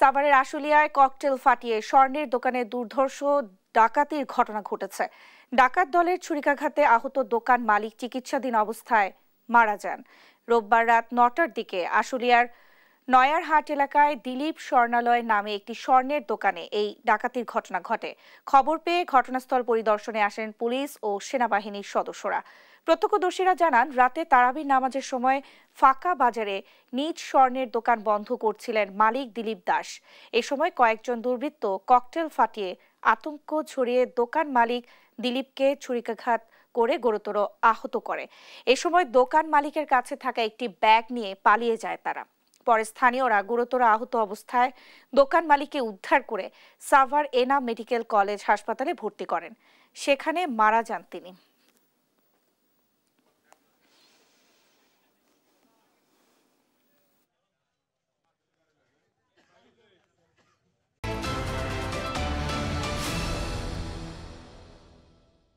সাভারের আশুলিয়ায় ককটেল ফাটিয়ে স্বর্ণের দোকানে দুর্ধর্ষ ডাকাতির ঘটনা ঘটেছে। ডাকাত দলের ছুরিকাঘাতে আহত দোকান মালিক চিকিৎসাধীন অবস্থায় মারা যান। রোববার রাত ৯টার দিকে আশুলিয়ার নয়ারহাট এলাকায় দিলীপ স্বর্ণালয় নামে একটি স্বর্ণের দোকানে এই ডাকাতির ঘটনা ঘটে। খবর পেয়ে ঘটনাস্থল পরিদর্শনে আসেন পুলিশ ও সেনাবাহিনীর সদস্যরা। প্রত্যক্ষদর্শীরা জানান, রাতে তারাবির নামাজের সময় ফাঁকা বাজারে নিজ স্বর্ণের দোকান বন্ধ করছিলেন মালিক দিলীপ দাস। এ সময় কয়েকজন দুর্বৃত্ত ককটেল ফাটিয়ে আতঙ্ক ছড়িয়ে দোকান মালিক দিলীপকে ছুরিকাঘাত করে গুরুতর আহত করে। এ সময় দোকান মালিকের কাছে থাকা একটি ব্যাগ নিয়ে পালিয়ে যায় তারা। পরে স্থানীয়রা গুরুতর আহত অবস্থায় দোকান মালিককে উদ্ধার করে সাভার এনাম মেডিকেল কলেজ হাসপাতালে ভর্তি করেন। সেখানে মারা যান তিনি।